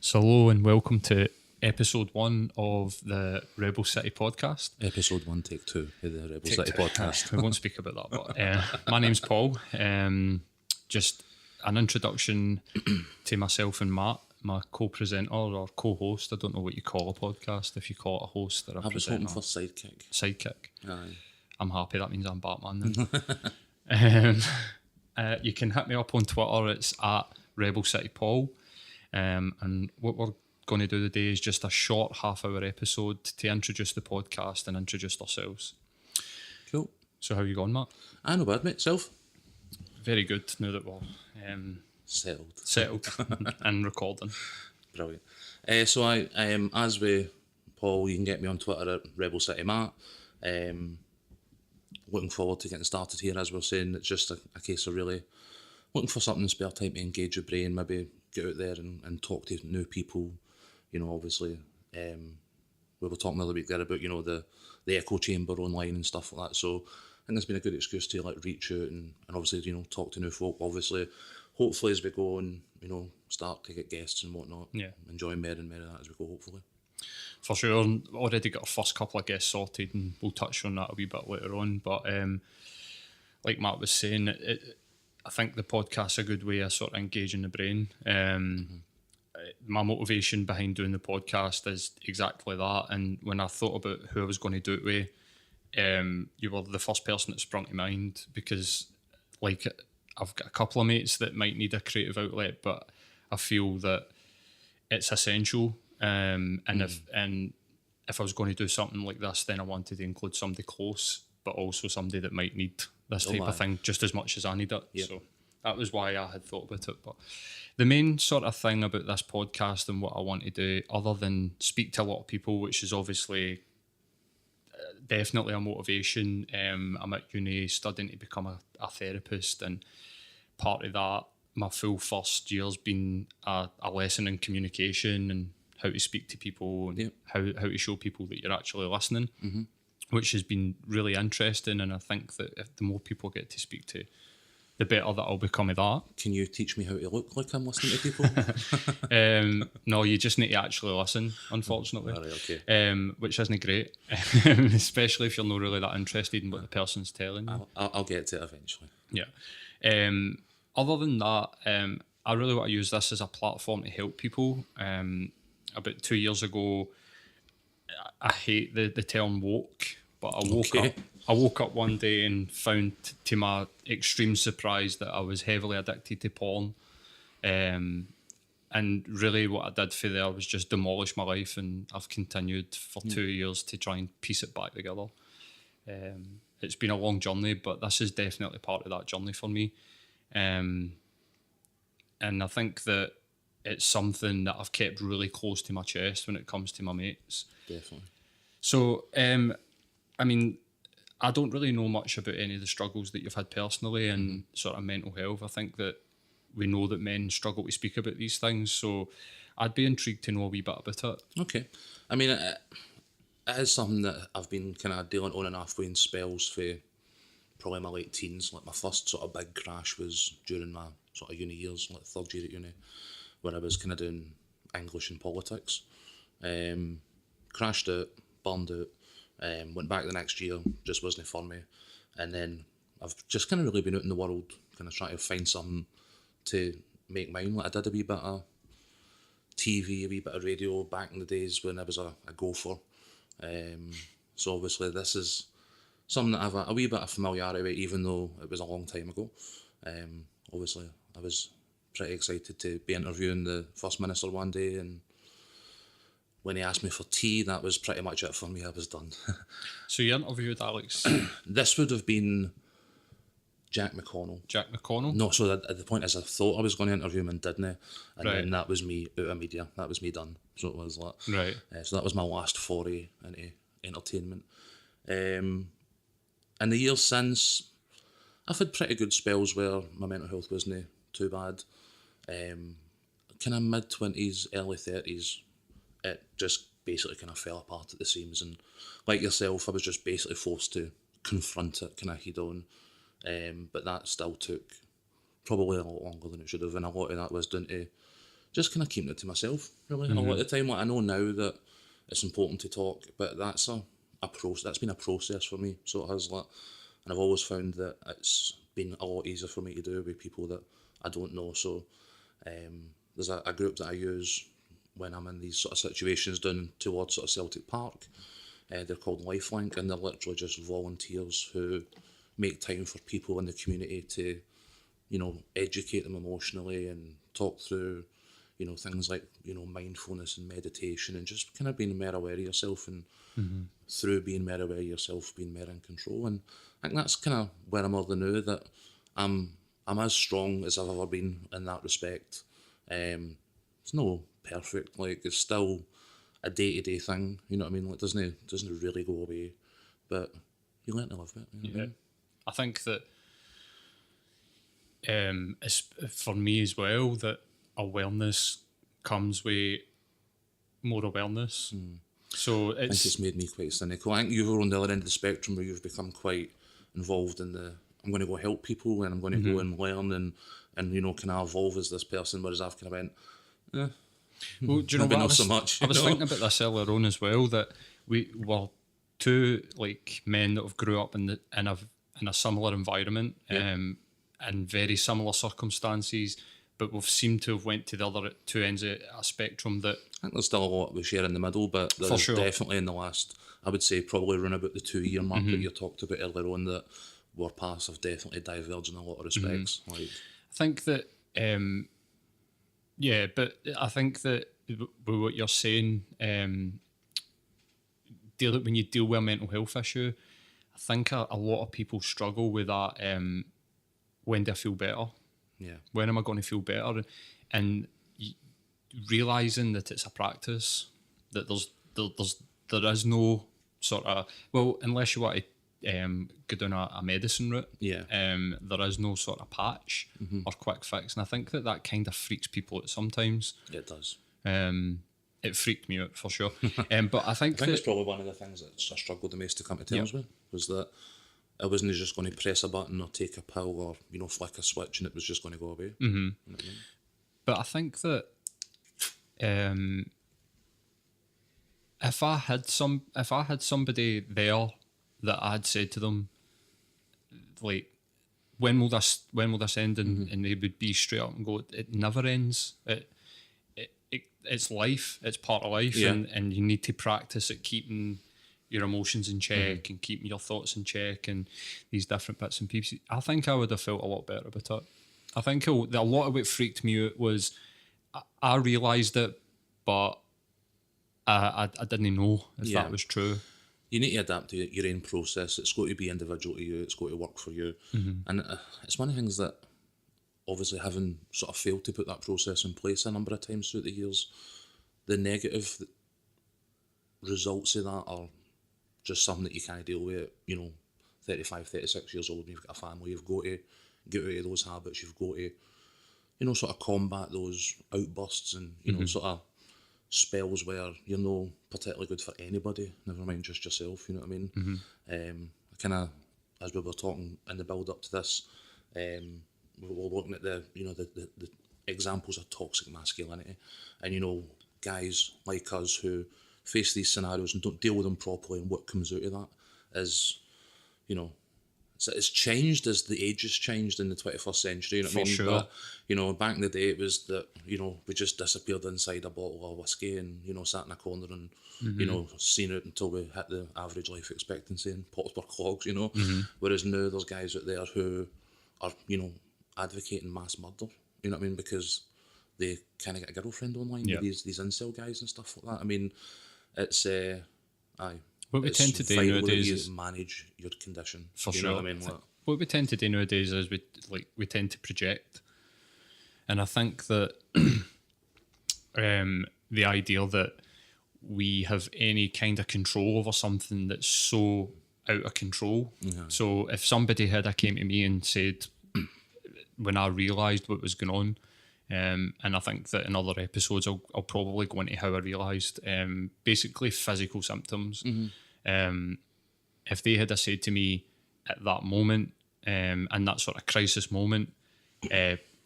So hello and welcome to episode 1 of the Rebel City podcast. Episode 1, take 2 of the Rebel City Take two. podcast. We won't speak about that, but my name's Paul. Just an introduction to myself and Matt, my co-presenter or co-host. I don't know what you call a podcast, if you call it a host or a I was presenter. hoping for sidekick. Sidekick. Aye. I'm happy, that means I'm Batman then. You can hit me up on Twitter, it's at Rebel City Paul. And what we're going to do today is just a short half-hour episode to introduce the podcast and introduce ourselves. Cool. So how you going, Matt? I know bad, mate. Self? Very good, now that we're settled and recording. Brilliant. So I as with Paul, you can get me on Twitter at Rebel City Matt. Looking forward to getting started here. As we're saying, it's just a case of really looking for something in spare time to engage your brain, maybe get out there and talk to new people. You know, obviously, we were talking the other week there about, you know, the echo chamber online and stuff like that. So I think it's been a good excuse to like reach out and obviously, you know, talk to new folk. Obviously, hopefully as we go and, you know, start to get guests and whatnot. Yeah. Enjoy more and more of that as we go, hopefully. For sure, already got our first couple of guests sorted and we'll touch on that a wee bit later on. But like Matt was saying, I think the podcast's a good way of sort of engaging the brain. My motivation behind doing the podcast is exactly that. And when I thought about who I was going to do it with, you were the first person that sprung to mind because, like, I've got a couple of mates that might need a creative outlet, but I feel that it's essential. And if I was going to do something like this, then I wanted to include somebody close, but also somebody that might need this type of thing just as much as I need it. Yep. So that was why I had thought about it. But the main sort of thing about this podcast and what I want to do, other than speak to a lot of people, which is obviously definitely a motivation. I'm at uni studying to become a therapist, and part of that, my full first year's been a lesson in communication and how to speak to people and how to show people that you're actually listening, which has been really interesting. And I think that if the more people get to speak to, the better that I'll become at that. Can you teach me how to look like I'm listening to people? No, you just need to actually listen, unfortunately. All right, okay. Which isn't great, especially if you're not really that interested in what the person's telling you. I'll get to it eventually. Yeah. Other than that, I really want to use this as a platform to help people. About 2 years ago, I hate the term woke, but I woke up one day and found, to my extreme surprise, that I was heavily addicted to porn. And really what I did for there was just demolish my life, and I've continued for 2 years to try and piece it back together. It's been a long journey, but this is definitely part of that journey for me. And I think that it's something that I've kept really close to my chest when it comes to my mates. Definitely. So, I mean, I don't really know much about any of the struggles that you've had personally and sort of mental health. I think that we know that men struggle to speak about these things, so I'd be intrigued to know a wee bit about it. Okay. I mean, it is something that I've been kind of dealing on and off with in spells for probably my late teens. Like my first sort of big crash was during my sort of uni years, like third year at uni, where I was kind of doing English and politics. Crashed out, burned out, went back the next year, just wasn't for me. And then I've just kind of really been out in the world, kind of trying to find something to make mine. Like I did a wee bit of TV, a wee bit of radio back in the days when I was a gopher. So obviously this is something that I have a wee bit of familiarity with, even though it was a long time ago. Obviously I was pretty excited to be interviewing the First Minister one day, and when he asked me for tea, that was pretty much it for me. I was done. So you interviewed Alex? This would have been Jack McConnell. Jack McConnell? No, so the point is I thought I was going to interview him and didn't I? And Right. then that was me out of media. That was me done. So it was like. Right. So that was my last foray into entertainment. And the years since, I've had pretty good spells where my mental health wasn't too bad. Kind of mid-20s, early 30s, it just basically kind of fell apart at the seams. And like yourself, I was just basically forced to confront it kind of head on. But that still took probably a lot longer than it should have. And a lot of that was down to just kind of keeping it to myself, really. A lot of the time, like, I know now that it's important to talk, but that's that's been a process for me, so it has, like, and I've always found that it's been a lot easier for me to do with people that I don't know. So there's a group that I use when I'm in these sort of situations down towards sort of Celtic Park. They're called Lifelink, and they're literally just volunteers who make time for people in the community to, you know, educate them emotionally and talk through, you know, things like, you know, mindfulness and meditation, and just kind of being more aware of yourself, and through being more aware of yourself, being more in control. And I think that's kind of where I'm more now, that I'm as strong as I've ever been in that respect. It's no perfect, like, it's still a day-to-day thing, you know what I mean? Like, it doesn't really go away, but you learn to live with it. You know what I mean? I think that it's for me as well, that awareness comes with more awareness. So I think it's made me quite cynical. I think you were on the other end of the spectrum, where you've become quite involved in I'm going to go help people, and I'm going to go and learn and you know, kind of evolve as this person, whereas I've kind of went, well, do you know maybe what? not so much. I was you know? thinking about this earlier on as well, that we were two, like, men that have grew up in a similar environment, in very similar circumstances, but we've seemed to have went to the other two ends of a spectrum. That I think there's still a lot we share in the middle, but there's sure. definitely in the last, I would say, probably around about the 2 year mark that you talked about earlier on, that our paths have definitely diverged in a lot of respects. Like, I think that, yeah, but I think that with what you're saying, when you deal with a mental health issue, I think a lot of people struggle with that. When do I feel better? yeah, When am I going to feel better? And realizing that it's a practice, that there is no sort of, well, unless you want to go down a medicine route, yeah, there is no sort of patch or quick fix, and I think that kind of freaks people out sometimes. it does. It freaked me out for sure. But I think I think it's probably one of the things that I struggled the most to come to terms with, was that I wasn't just going to press a button or take a pill or, you know, flick a switch and it was just going to go away. You know what I mean? But I think that if I had somebody there that I had said to them, like, when will this end, and they would be straight up and go, it never ends. It's life. It's part of life, Yeah. and you need to practice at keeping your emotions in check and keeping your thoughts in check and these different bits and pieces. I think I would have felt a lot better about it. I think a lot of what freaked me out was I realised it, but I didn't know if that was true. You need to adapt to your own process. It's got to be individual to you. It's got to work for you. And it's one of the things that, obviously, having sort of failed to put that process in place a number of times through the years, the negative results of that are just something that you can't deal with. You know, 35, 36 years old, and you've got a family, you've got to get out of those habits, you've got to, you know, sort of combat those outbursts and, you know, sort of spells where you're no particularly good for anybody, never mind just yourself, you know what I mean? I kind of, as we were talking in the build up to this, we were looking at the examples of toxic masculinity, and, you know, guys like us who face these scenarios and don't deal with them properly, and what comes out of that is, you know, it's changed as the age has changed in the 21st century, you know what I mean? sure. But, you know, back in the day, it was that, you know, we just disappeared inside a bottle of whiskey and, you know, sat in a corner and, you know, seen it until we hit the average life expectancy and pots were clogs, you know? Whereas now there's guys out there who are, you know, advocating mass murder, you know what I mean? Because they kind of get a girlfriend online with these incel guys and stuff like that. I mean, it's, What we tend to do nowadays is manage your condition. For you sure. know what I mean? Like, what we tend to do nowadays is we tend to project, and I think that the idea that we have any kind of control over something that's so out of control. So if somebody came to me and said, when I realised what was going on, and I think that in other episodes I'll probably go into how I realised, basically physical symptoms. If they had said to me at that moment, in that sort of crisis moment,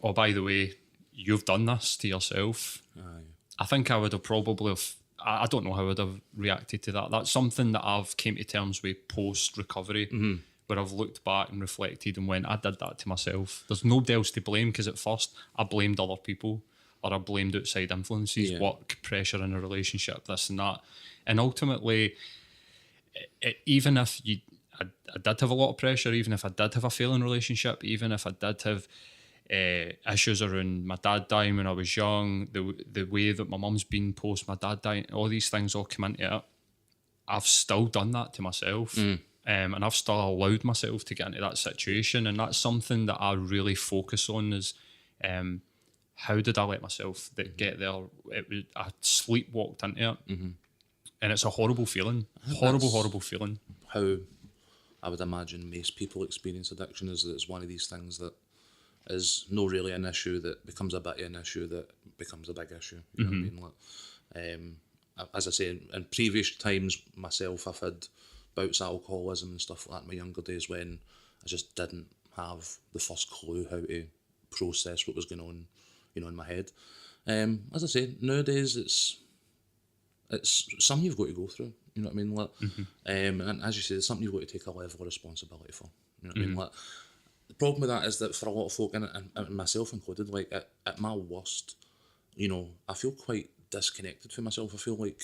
oh, by the way, you've done this to yourself. Aye. I think I would have probably I don't know how I would have reacted to that. That's something that I've came to terms with post recovery, where I've looked back and reflected and went, I did that to myself. There's nobody else to blame, because at first I blamed other people, or I blamed outside influences, work, pressure in a relationship, this and that. And ultimately, even if I did have a lot of pressure, even if I did have a failing relationship, even if I did have issues around my dad dying when I was young, the way that my mum's been post my dad dying, all these things all come into it. I've still done that to myself, and I've still allowed myself to get into that situation, and that's something that I really focus on is how did I let myself get there? I sleepwalked into it, and it's a horrible feeling, horrible feeling. How I would imagine most people experience addiction is that it's one of these things that is not really an issue that becomes a bit of an issue that becomes a big issue. You know what I mean? Like, as I say, in previous times myself, I've had bouts of alcoholism and stuff like that in my younger days when I just didn't have the first clue how to process what was going on, you know, in my head. As I say, nowadays it's something you've got to go through. You know what I mean? Like, and as you say, it's something you've got to take a level of responsibility for. You know what I mean? Like, the problem with that is that for a lot of folk, and myself included, like at my worst, you know, I feel quite disconnected from myself. I feel like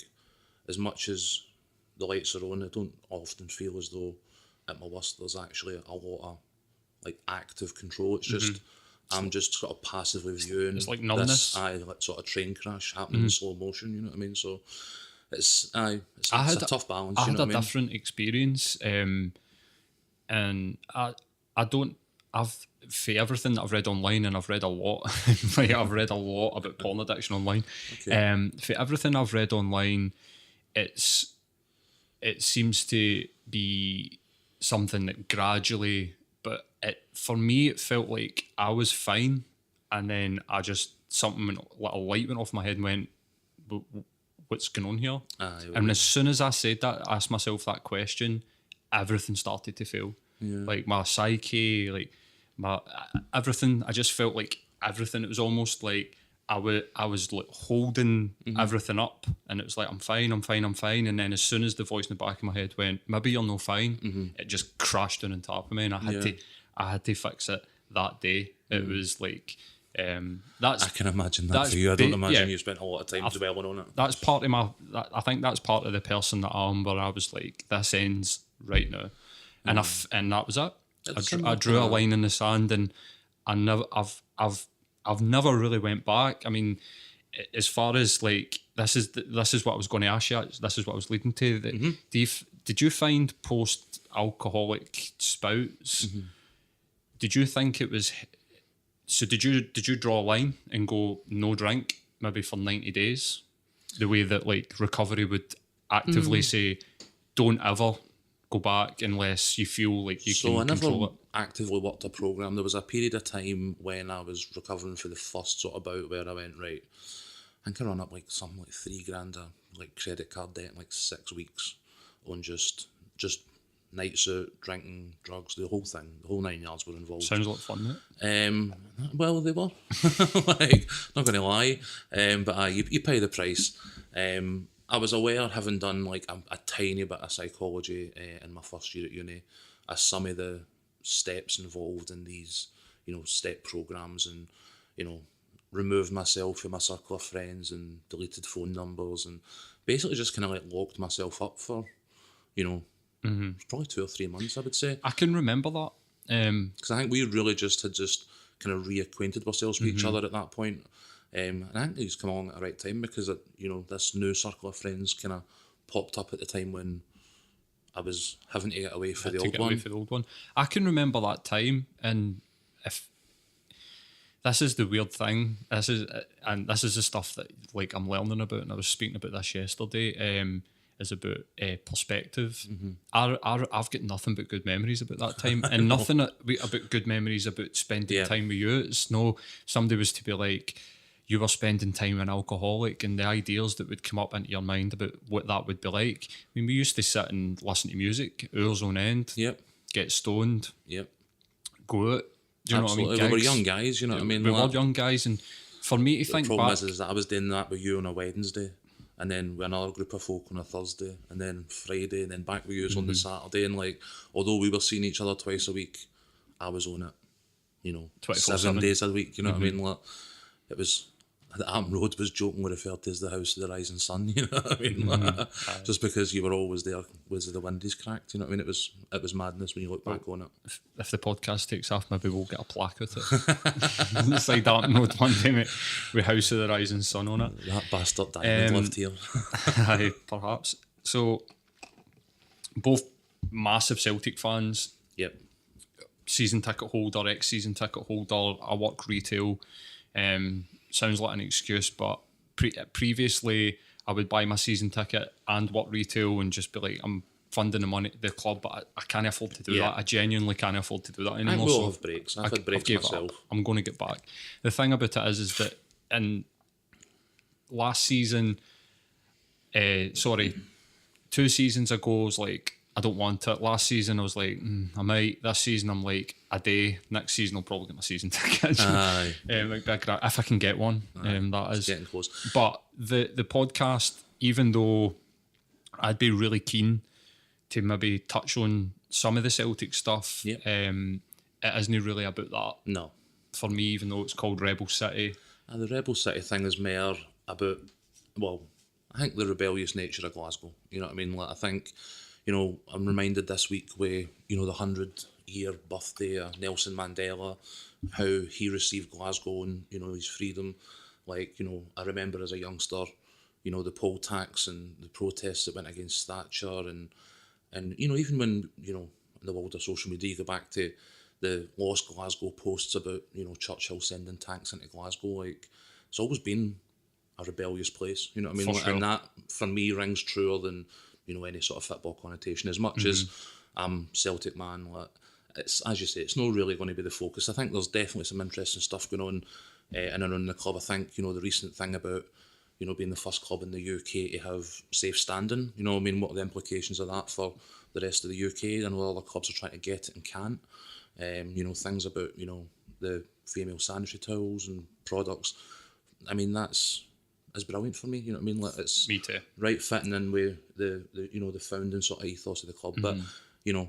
as much as the lights are on, I don't often feel as though at my worst there's actually a lot of like active control. It's just I'm just sort of passively viewing. It's like numbness. Like sort of train crash happening in slow motion. You know what I mean? So it's a tough balance. I you know had a different experience, and I've for everything that I've read online, and I've read a lot, like I've read a lot about porn addiction online. Okay. For everything I've read online, it seems to be something that gradually, but for me it felt like I was fine, and then something like a light went off my head and went, what's going on here? And as soon as I said that, asked myself that question, everything started to fail. Like my psyche, like my everything. I just felt like everything. It was almost like I was like holding everything up, and it was like I'm fine. And then as soon as the voice in the back of my head went, maybe you're no fine, it just crashed down on top of me, and I had to fix it that day. It was like I can imagine that for you. I don't imagine you spent a lot of time dwelling on it. That's part of I think that's part of the person that I am, where I was like, this ends right now, and and that was it. I drew a line in the sand, and I've never really went back. I mean, as far as like this is what I was going to ask you. This is what I was leading to. Did you find post alcoholic spouts? Did you think it was? So did you draw a line and go no drink maybe for 90 days? The way that like recovery would actively say, don't ever go back unless you feel like you can control it. Actively worked a program. There was a period of time when I was recovering for the first sort of bout where I went, right, I think I run up like something like $3,000 like credit card debt in like 6 weeks on just nights out, drinking, drugs, the whole thing, the whole 9 yards were involved. Sounds like fun, mate. Well, they were. Like, not going to lie, but you pay the price. I was aware, having done like a tiny bit of psychology in my first year at uni, as some of the steps involved in these, you know, step programs, and, you know, removed myself from my circle of friends and deleted phone numbers, and basically just kind of like locked myself up for, you know, probably 2 or 3 months, I would say. I can remember that. Because I think we really had kind of reacquainted ourselves with each other at that point. And I think he's come along at the right time, because, you know, this new circle of friends kind of popped up at the time when I was having to get away for the old one. I can remember that time, and if this is the weird thing, this is the stuff that like I'm learning about, and I was speaking about this yesterday. Is about perspective. I've got nothing but good memories about that time, and nothing about good memories about spending time with you. It's no, somebody was to be like, you were spending time with an alcoholic, and the ideas that would come up into your mind about what that would be like. I mean, we used to sit and listen to music hours on end. Get stoned. Go out. Do you know what I mean? We were young guys, you know what I mean? We were young guys, and For me to The think problem back, is that I was doing that with you on a Wednesday, and then with another group of folk on a Thursday, and then Friday, and then back with you on the Saturday. And like, although we were seeing each other twice a week, I was on it, 24/7. 7 days a week. You know what I mean? Like, it was. The Am Road was jokingly referred to as the house of the rising sun. You know what I mean? Like, just because you were always there, was the windies cracked. You know what I mean? It was madness when you look back on it. if the podcast takes off, maybe we'll get a plaque with it. Inside Am Road one day, mate, with House of the Rising Sun on it. That bastard diamond lived here. Aye, perhaps. So, both massive Celtic fans, Yep. season ticket holder, ex-season ticket holder. I work retail. Sounds like an excuse, but previously I would buy my season ticket and work retail and just be like, I'm funding the club, but I can't afford to do Yeah. that. I genuinely can't afford to do that I anymore. think we'll So have breaks. I've had I've breaks gave it myself. up. I'm going to get back. The thing about it is that in last season, 2 seasons ago, I was like, I don't want it. Last season, I was like, I might. This season, I'm like, a day. Next season, I'll probably get my season ticket. Aye. If I can get one, that is. Getting close. But the podcast, even though I'd be really keen to maybe touch on some of the Celtic stuff, Yep. it isn't really about that No. for me, even though it's called Rebel City. The Rebel City thing is more about, well, I think the rebellious nature of Glasgow. You know what I mean? Like, I think, I'm reminded this week with, the 100-year birthday of Nelson Mandela, how he received Glasgow and, his freedom. Like, I remember as a youngster, the poll tax and the protests that went against Thatcher and even when, in the world of social media, you go back to the Lost Glasgow posts about, Churchill sending tanks into Glasgow, like, it's always been a rebellious place, you know what I mean? For Like, sure. and that, for me, rings truer than, any sort of football connotation. As much as I'm Celtic man, like, it's, as you say, it's not really going to be the focus. I think there's definitely some interesting stuff going on in and around the club. I think, the recent thing about, being the first club in the UK to have safe standing, what are the implications of that for the rest of the UK? I know other clubs are trying to get it and can't. Things about, the female sanitary towels and products. I mean, that's brilliant for me. You know what I mean? Like, it's Me too. right fitting in with the the founding sort of ethos of the club. But the What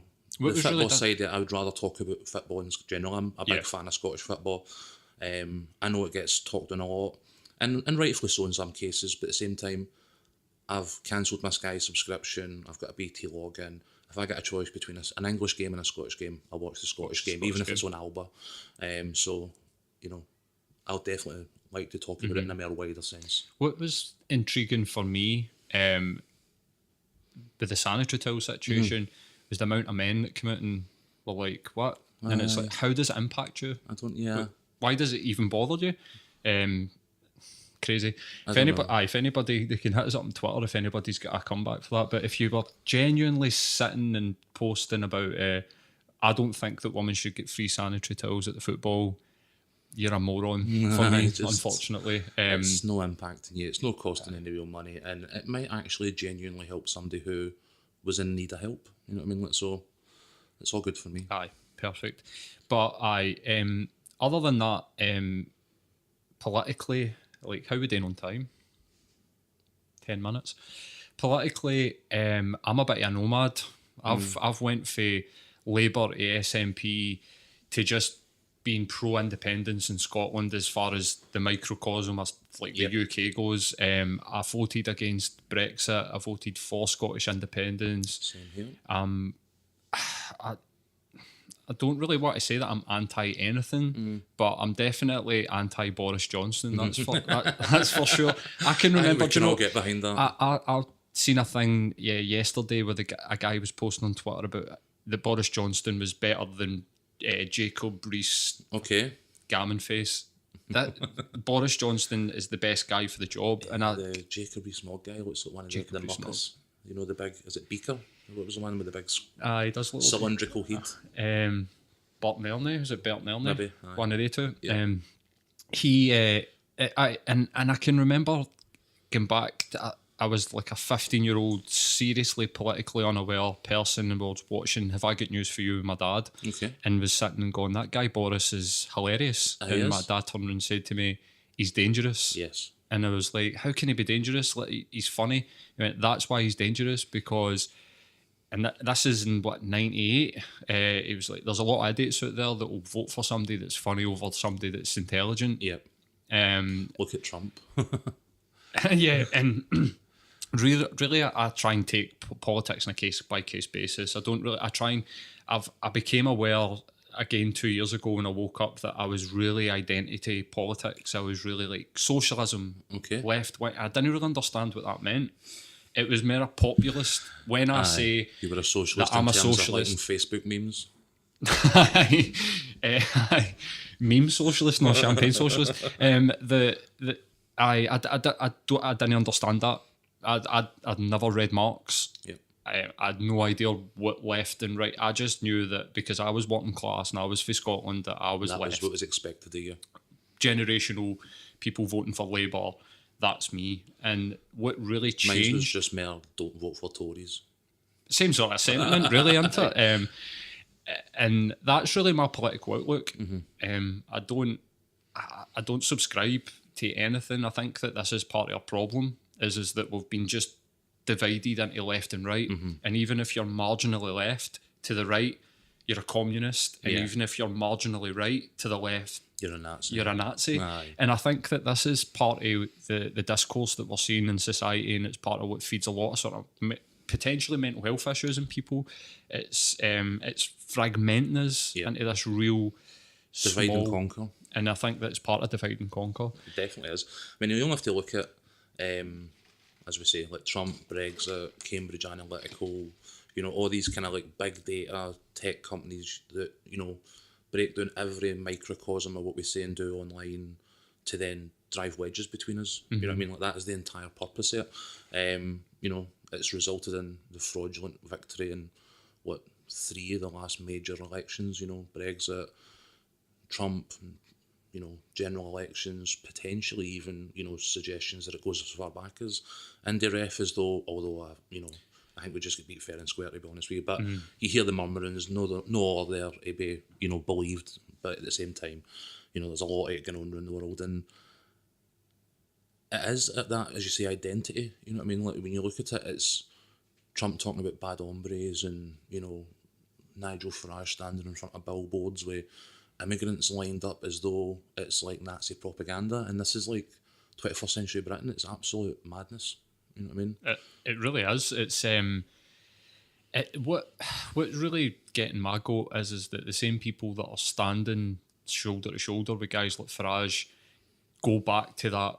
was football really side, I would rather talk about football in general. I'm a big Yeah. fan of Scottish football. I know it gets talked on a lot, and rightfully so in some cases. But at the same time, I've cancelled my Sky subscription. I've got a BT login. If I get a choice between an English game and a Scottish game, I'll watch the Scottish game, even if it's on Alba. So, I'll definitely like to talk about it in a more wider sense. What was intriguing for me with the sanitary towel situation was the amount of men that come out and were like, what? And it's like, how does it impact you? I don't, yeah. Why does it even bother you? Crazy. If don't anybody, they can hit us up on Twitter if anybody's got a comeback for that. But if you were genuinely sitting and posting about, I don't think that women should get free sanitary towels at the football, you're a moron for me, unfortunately. It's no impacting you. It's no costing any real money, and it might actually genuinely help somebody who was in need of help. You know what I mean? So it's all good for me. Aye, perfect. But other than that, politically, like, how we doing on time? 10 minutes. Politically, I'm a bit of a nomad. I've went for Labour to SNP to just being pro-independence in Scotland as far as the microcosm of like the UK goes. I voted against Brexit. I voted for Scottish independence. Same here. I don't really want to say that I'm anti anything, but I'm definitely anti Boris Johnson. That's for that's for sure. I can remember. we can all get behind that. I seen a thing yesterday where a guy was posting on Twitter about that Boris Johnson was better than Jacob Rees Okay. Gammon Face. That Boris Johnson is the best guy for the job, and The Jacoby Smog guy looks like one of the Jacoby Muppets. You know, the big, is it Beaker? What was the one with the big he does look cylindrical head? Bert Melny, was it Bert Melny? Maybe, aye. One of the two. Yeah. I can remember going back to, I was like a 15-year-old, seriously politically unaware person, and was watching Have I Got News For You with my dad, Okay. and was sitting and going, that guy Boris is hilarious. He And my is. dad turned around and said to me, he's dangerous. Yes. And I was like, how can he be dangerous? Like, he's funny. He went, that's why he's dangerous, because, and this is in what, 98? He was like, there's a lot of idiots out there that will vote for somebody that's funny over somebody that's intelligent. Yep. Look at Trump. Yeah, and really, I try and take politics on a case by case basis. I don't really. I became aware again 2 years ago when I woke up that I was really identity politics. I was really like socialism, Okay. left wing. I didn't really understand what that meant. It was more a populist. When I say You were a socialist that I'm in a terms socialist. of liking Facebook memes. Meme socialist, not champagne socialist. I didn't understand that. I'd never read Marx. Yep. I had no idea what left and right. I just knew that because I was working class and I was from Scotland, that I was That left. was what was expected of you. Generational people voting for Labour. That's me. And what really Mine was changed? just mere don't vote for Tories. Same sort of sentiment, really, isn't it? And that's really my political outlook. I don't subscribe to anything. I think that this is part of our problem. Is that we've been just divided into left and right, and even if you're marginally left to the right, you're a communist, and Yeah. even if you're marginally right to the left, You're a Nazi. you're a Nazi. Aye. And I think that this is part of the discourse that we're seeing in society, and it's part of what feeds a lot of sort of potentially mental health issues in people. It's fragmenting us Yeah. into this real Divide and small, conquer. and I think that's part of divide and conquer. It definitely is. I mean, you only have to look at, as we say, like Trump, Brexit, Cambridge Analytical, all these kind of like big data tech companies that, break down every microcosm of what we say and do online to then drive wedges between us. You know what I mean? Like that is the entire purpose of it. It's resulted in the fraudulent victory in, 3 of the last major elections, Brexit, Trump, general elections, potentially even, suggestions that it goes as far back as Indy Ref, as though, although, I think we just get beat fair and square, to be honest with you. But you hear the murmurings, no other to be, believed. But at the same time, there's a lot of it going on around the world. And it is at that, as you say, identity. You know what I mean? Like when you look at it, it's Trump talking about bad hombres and, Nigel Farage standing in front of billboards with immigrants lined up as though it's like Nazi propaganda. And this is like 21st century Britain. It's absolute madness. You know what I mean? It really is. It's what's really getting my goat is that the same people that are standing shoulder to shoulder with guys like Farage go back to that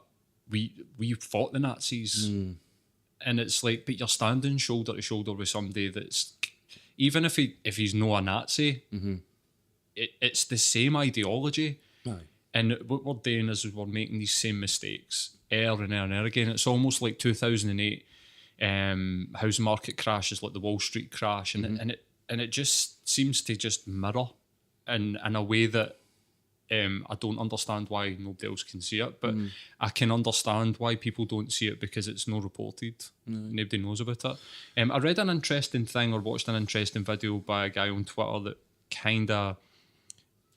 we fought the Nazis, and it's like, but you're standing shoulder to shoulder with somebody that's, even if he's not a Nazi, it's the same ideology. Aye. And what we're doing is we're making these same mistakes and again. It's almost like 2008 housing market crashes, like the Wall Street crash, and it just seems to just mirror in a way that I don't understand why nobody else can see it, but I can understand why people don't see it, because it's not reported. Nobody knows about it. I read an interesting thing or watched an interesting video by a guy on Twitter that kind of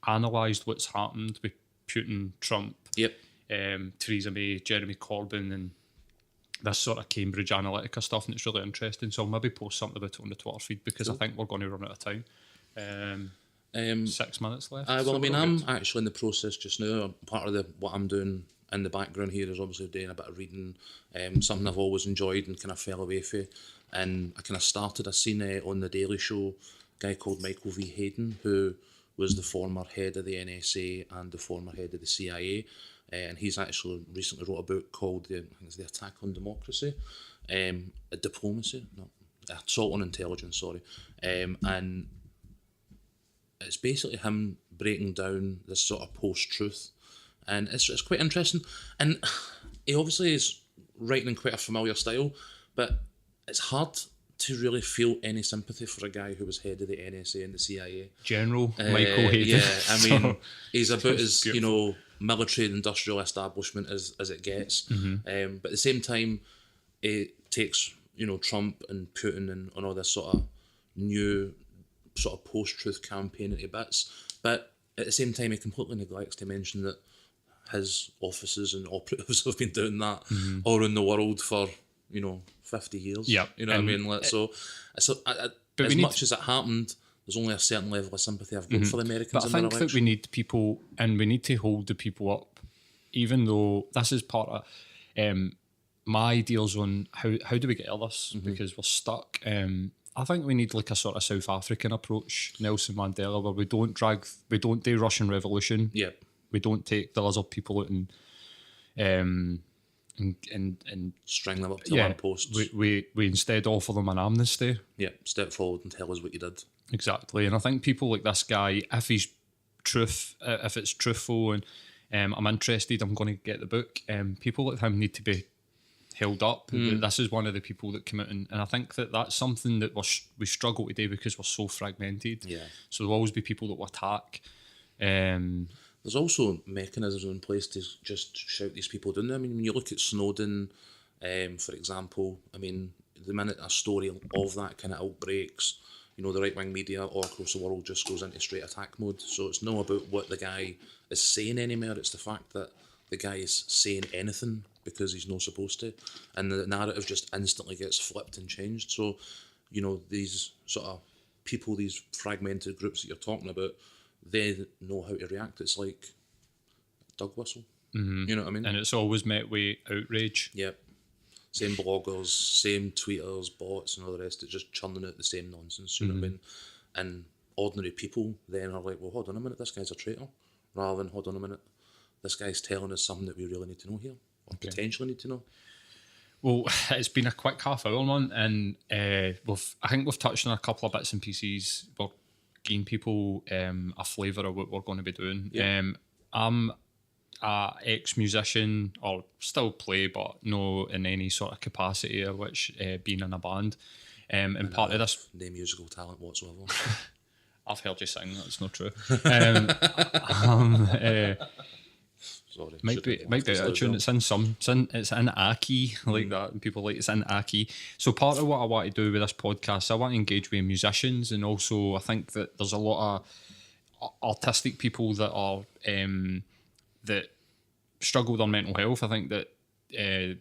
analysed what's happened with Putin, Trump, Yep. Theresa May, Jeremy Corbyn, and this sort of Cambridge Analytica stuff, and it's really interesting. So I'll maybe post something about it on the Twitter feed, because I think we're going to run out of time. 6 minutes left. Well, I mean, I'm actually in the process just now. Part of what I'm doing in the background here is obviously doing a bit of reading, something I've always enjoyed and kind of fell away from. And I kind of started, I seen on The Daily Show, a guy called Michael V. Hayden, who was the former head of the NSA and the former head of the CIA. And he's actually recently wrote a book called The Attack on Democracy, Diplomacy, no, Assault on Intelligence, sorry. And it's basically him breaking down this sort of post-truth, and it's quite interesting. And he obviously is writing in quite a familiar style, but it's hard to really feel any sympathy for a guy who was head of the NSA and the CIA. General Michael Hayden. Yeah, I mean, So, he's about as beautiful. military and industrial establishment as it gets. But at the same time, it takes Trump and Putin and all this sort of new sort of post-truth campaign into bits, but at the same time he completely neglects to mention that his officers and operatives have been doing that all around the world for 50 years. Yeah, you know what I mean. So but as much as it happened, there's only a certain level of sympathy I've got for the Americans. But I in their think that election. we need people, and we need to hold the people up, even though this is part of my ideals on how do we get out of this, because we're stuck. I think we need like a sort of South African approach, Nelson Mandela, where we don't do Russian Revolution. Yeah. We don't take the lizard people out and String them up to yeah, lampposts. we instead offer them an amnesty. Yeah, step forward and tell us what you did. Exactly, and I think people like this guy, if it's truthful, and I'm interested, I'm going to get the book. People like him need to be held up. This is one of the people that come out, and I think that's something that we struggle to do because we're so fragmented. Yeah. So there'll always be people that will attack. There's also mechanisms in place to just shout these people down. I mean, when you look at Snowden, for example, I mean, the minute a story of that kind of outbreaks, the right-wing media all across the world just goes into straight attack mode. So it's not about what the guy is saying anymore, it's the fact that the guy is saying anything because he's not supposed to. And the narrative just instantly gets flipped and changed. So, these sort of people, these fragmented groups that you're talking about, they know how to react. It's like dog whistle. Mm-hmm. You know what I mean? And it's always met with outrage. Yep. Same bloggers, same tweeters, bots and all the rest. It's just churning out the same nonsense. You know what I mean? And ordinary people then are like, well, hold on a minute, this guy's a traitor. Rather than, hold on a minute, this guy's telling us something that we really need to know here. Or potentially need to know. Well, it's been a quick half hour, man, and I think we've touched on a couple of bits and pieces. We're giving people a flavour of what we're going to be doing. Yeah. I'm a ex-musician, or still play, but no in any sort of capacity of which being in a band. And part of this... No musical talent whatsoever. I've heard you sing, that's not true. Sorry. Might be out of tune. It's in a key like that, and people like it's in a key. So part of what I want to do with this podcast, I want to engage with musicians, and also I think that there's a lot of artistic people that are that struggle with their mental health. I think that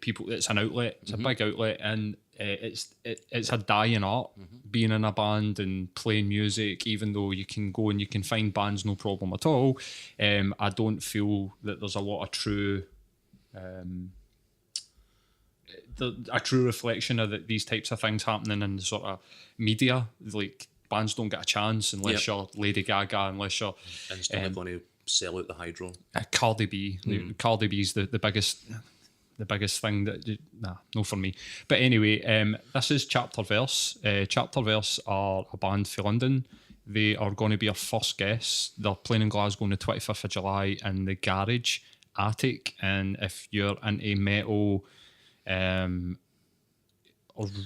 people, it's an outlet, it's a big outlet, and it's a dying art. Being in a band and playing music, even though you can go and you can find bands no problem at all, I don't feel that there's a lot of true a true reflection of these types of things happening in the sort of media. Like, bands don't get a chance unless you're Lady Gaga, unless you're instantly going to sell out the Hydro. Cardi B. Cardi B's the biggest thing that no for me. But anyway, this is Chapter Verse. Chapter Verse are a band from London. They are going to be our first guests. They're playing in Glasgow on the 25th of July in the Garage Attic. And if you're into metal or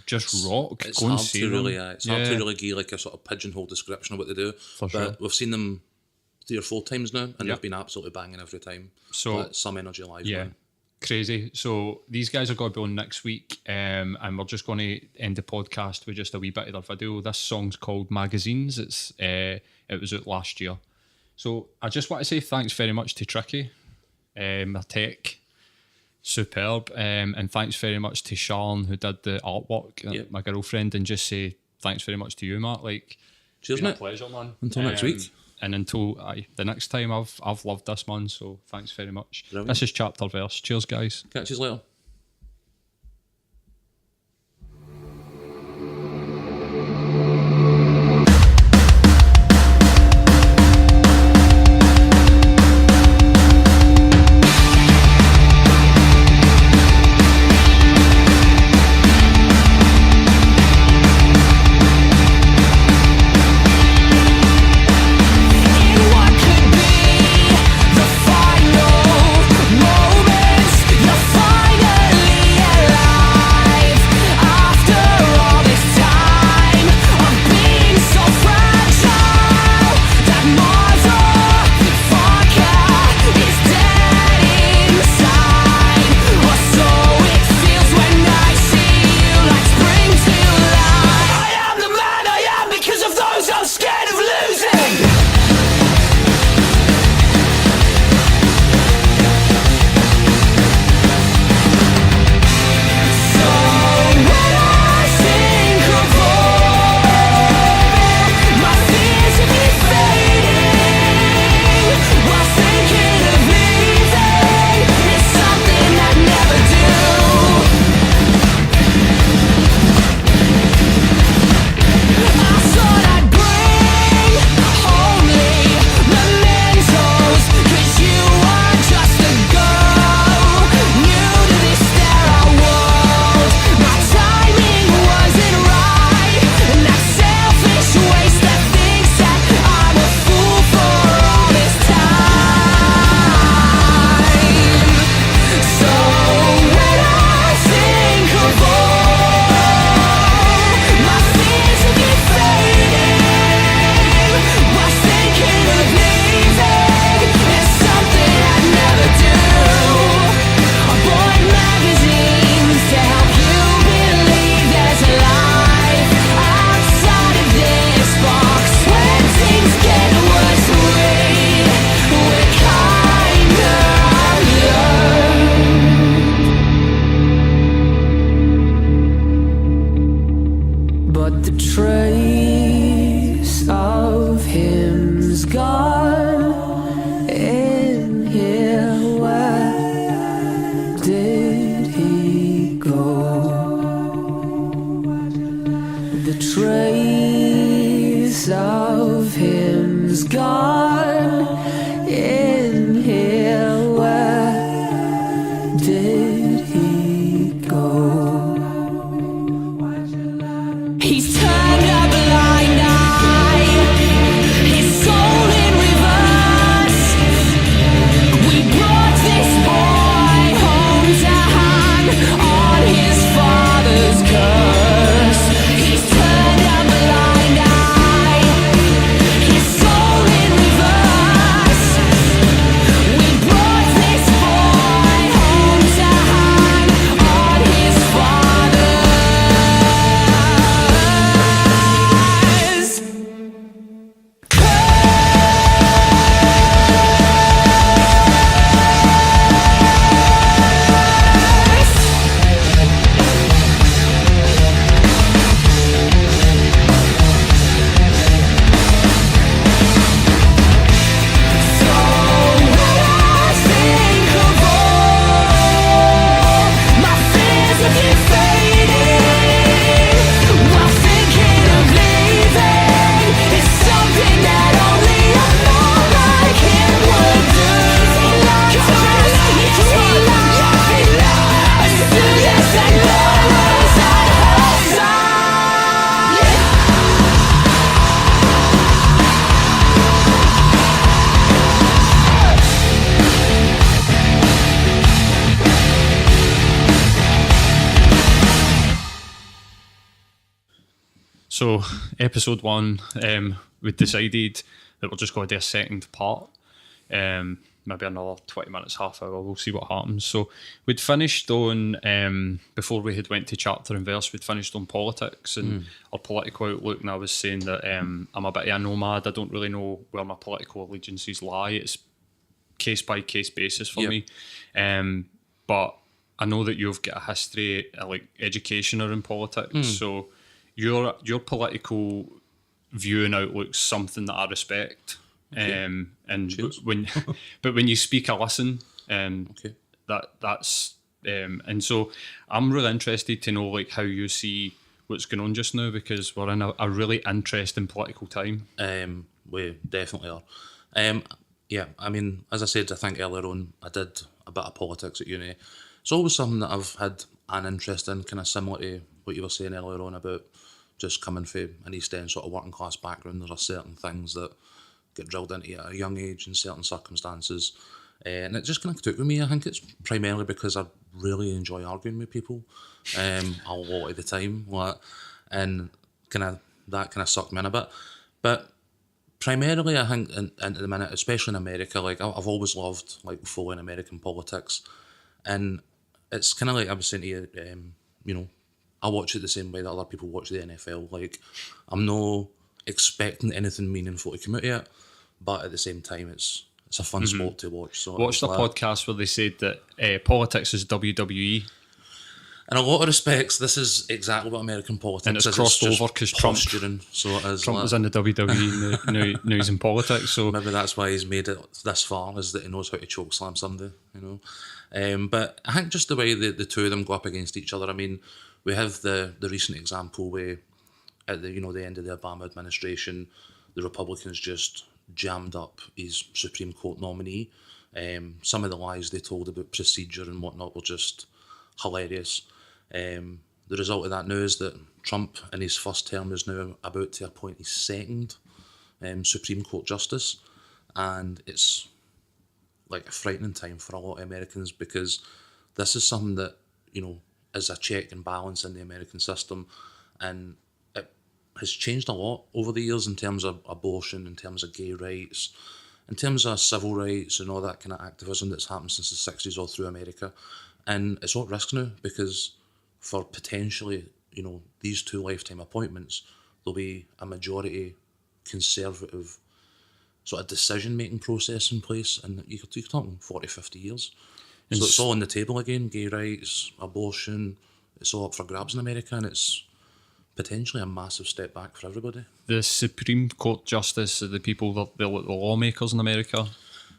just rock, It's go and hard see to them. really, it's hard to really give like a sort of pigeonhole description of what they do. For but sure. we've seen them 3 or 4 times now, and Yep. they've been absolutely banging every time. So- but some energy live. Yeah. Man. Crazy. So these guys are going to be on next week, and we're just going to end the podcast with just a wee bit of their video. This song's called Magazines. It was out last year. So I just want to say thanks very much to Tricky, my tech, superb, and thanks very much to Sharon who did the artwork, Yep. my girlfriend, and just say thanks very much to you, Matt. Like, Cheers, been a mate. pleasure, man. Until next week. And until the next time, I've loved this, man. So thanks very much. Brilliant. This is Chapter Verse. Cheers, guys. Catch you later. Final moments, the final So, episode 1, we decided that we're just going to do a second part. Maybe another 20 minutes, half hour, we'll see what happens. So, we'd finished on, before we had went to chapter and verse, we'd finished on politics and our political outlook, and I was saying that I'm a bit of a nomad. I don't really know where my political allegiances lie. It's case by case basis for me. But I know that you've got a history, like education around politics, so your political view and outlook's something that I respect. And when you speak, I listen. That's and so I'm really interested to know like how you see what's going on just now, because we're in a really interesting political time. We definitely are. Yeah, I mean, as I said, I think earlier on, I did a bit of politics at uni. It's always something that I've had an interest in, kind of similar to what you were saying earlier on about just coming from an East End sort of working class background. There are certain things that get drilled into you at a young age in certain circumstances. And it just kind of took with me. I think it's primarily because I really enjoy arguing with people a lot of the time. And that kind of sucked me in a bit. But primarily, I think, at the minute, especially in America, like I've always loved like following American politics. And it's kind of like I was saying to you, I watch it the same way that other people watch the NFL. Like, I'm not expecting anything meaningful to come out of it, but at the same time, it's a fun sport to watch. So watch the podcast where they said that politics is WWE. In a lot of respects, this is exactly what American politics and is. It's crossed over because Trump was in the WWE, now he's in politics. So maybe that's why he's made it this far, is that he knows how to choke slam somebody, But I think just the way the two of them go up against each other. I mean, we have the recent example where at the end of the Obama administration, the Republicans just jammed up his Supreme Court nominee. Some of the lies they told about procedure and whatnot were just hilarious. The result of that now is that Trump in his first term is now about to appoint his second Supreme Court justice, and it's like a frightening time for a lot of Americans, because this is something that is a check and balance in the American system, and it has changed a lot over the years in terms of abortion, in terms of gay rights, in terms of civil rights and all that kind of activism that's happened since the 60s all through America. And it's all at risk now, because for potentially, these 2 lifetime appointments, there'll be a majority conservative sort of decision-making process in place, and you're talking 40, 50 years. So it's all on the table again, gay rights, abortion, it's all up for grabs in America, and it's potentially a massive step back for everybody. The Supreme Court justice are the people they're like the lawmakers in America.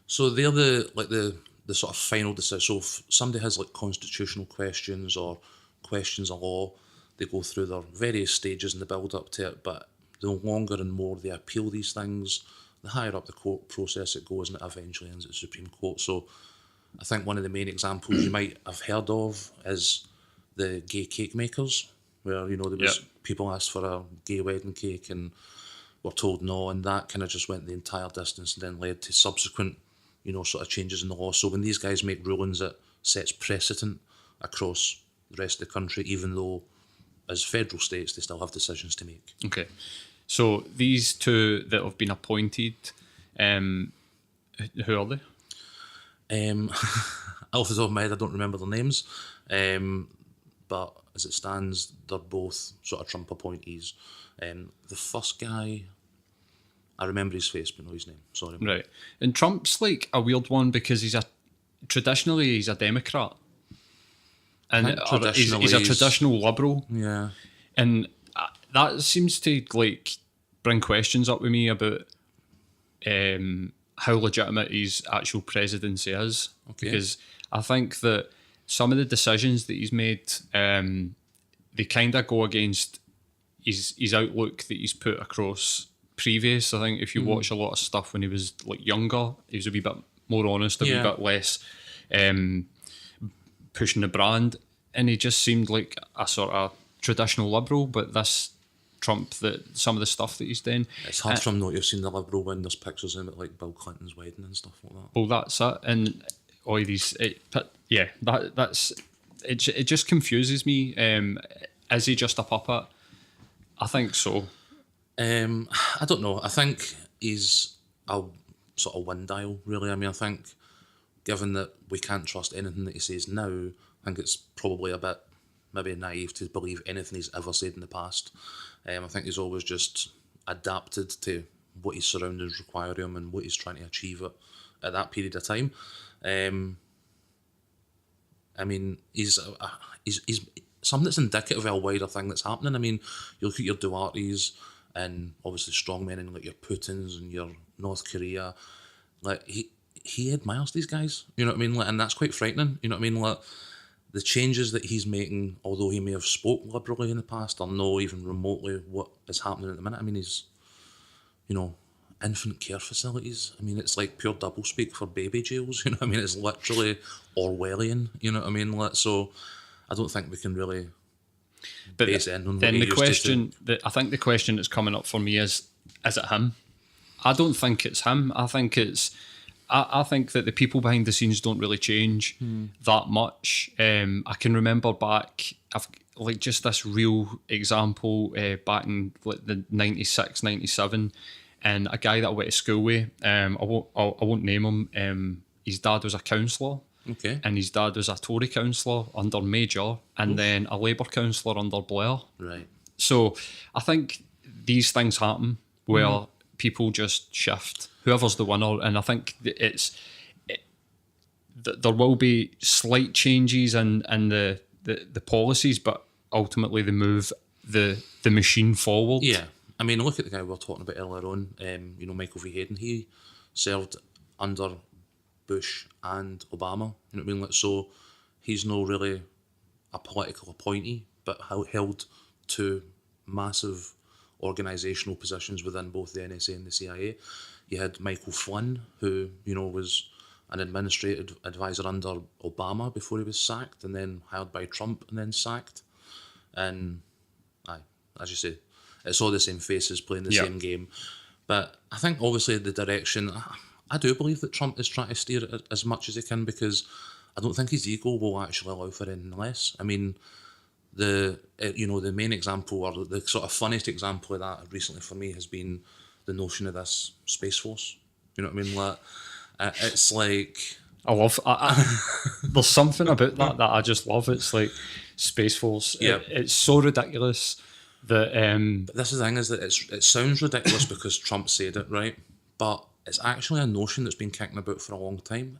So they're the sort of final decision. So if somebody has like constitutional questions or questions of law, they go through their various stages in the build up to it, but the longer and more they appeal these things, the higher up the court process it goes, and it eventually ends at the Supreme Court. So I think one of the main examples you might have heard of is the gay cake makers, where there was people asked for a gay wedding cake and were told no, and that kind of just went the entire distance and then led to subsequent sort of changes in the law. So when these guys make rulings, it sets precedent across the rest of the country, even though as federal states they still have decisions to make. Okay, so these 2 that have been appointed, who are they? Off the top of my head, I don't remember their names, but as it stands, they're both sort of Trump appointees. The first guy, I remember his face, but not his name. Sorry. Right. And Trump's like a weird one, because he's a Democrat. And he's a traditional liberal. Yeah. And that seems to like bring questions up with me about how legitimate his actual presidency is. Okay. Because I think that some of the decisions that he's made, they kind of go against his outlook that he's put across previous. I think if you watch a lot of stuff when he was like younger, he was a wee bit more honest, a wee bit less pushing the brand, and he just seemed like a sort of traditional liberal. But this Trump, that some of the stuff that he's doing, it's hard for him not to have seen the liberal when there's pictures of him at like Bill Clinton's wedding and stuff like that. Well, that's it, and all these, that's it. It just confuses me. Is he just a puppet? I think so. I don't know. I think he's a sort of wind dial, really. I mean, I think given that we can't trust anything that he says now, I think it's probably a bit maybe naive to believe anything he's ever said in the past. I think he's always just adapted to what his surroundings require him and what he's trying to achieve at that period of time. I mean, he's something that's indicative of a wider thing that's happening. I mean, you look at your Duartes and obviously strongmen and like your Putins and your North Korea. Like he admires these guys. You know what I mean? Like, and that's quite frightening. You know what I mean? Like the changes that he's making, although he may have spoke liberally in the past, are not even remotely what is happening at the minute. I mean, he's, infant care facilities. I mean, it's like pure doublespeak for baby jails. You know what I mean? It's literally Orwellian. You know what I mean? Like, so I don't think we can really base it on what then he the used to question, I think the question that's coming up for me is it him? I don't think it's him. I think it's. I think that the people behind the scenes don't really change that much. I can remember back, like just this real example back in like the 96, 97, and a guy that I went to school with, I won't name him, his dad was a councillor. Okay. And his dad was a Tory councillor under Major, and then a Labour councillor under Blair. Right. So I think these things happen where people just shift. Whoever's the winner, and I think there will be slight changes in the policies, but ultimately they move the machine forward. Yeah. I mean, look at the guy we were talking about earlier on, Michael V. Hayden. He served under Bush and Obama. You know what I mean? Like, so he's not really a political appointee, but held two massive organisational positions within both the NSA and the CIA. You had Michael Flynn, who, was an administrative advisor under Obama before he was sacked, and then hired by Trump and then sacked. And, as you say, it's all the same faces playing the same game. But I think, obviously, the direction... I do believe that Trump is trying to steer it as much as he can, because I don't think his ego will actually allow for anything less. I mean, the main example, or the sort of funniest example of that recently for me has been the notion of this Space Force. You know what I mean? Like, it's like... I love... there's something about that I just love. It's like Space Force. Yeah. It's so ridiculous that... But this is the thing, is that it sounds ridiculous because Trump said it, right? But it's actually a notion that's been kicking about for a long time.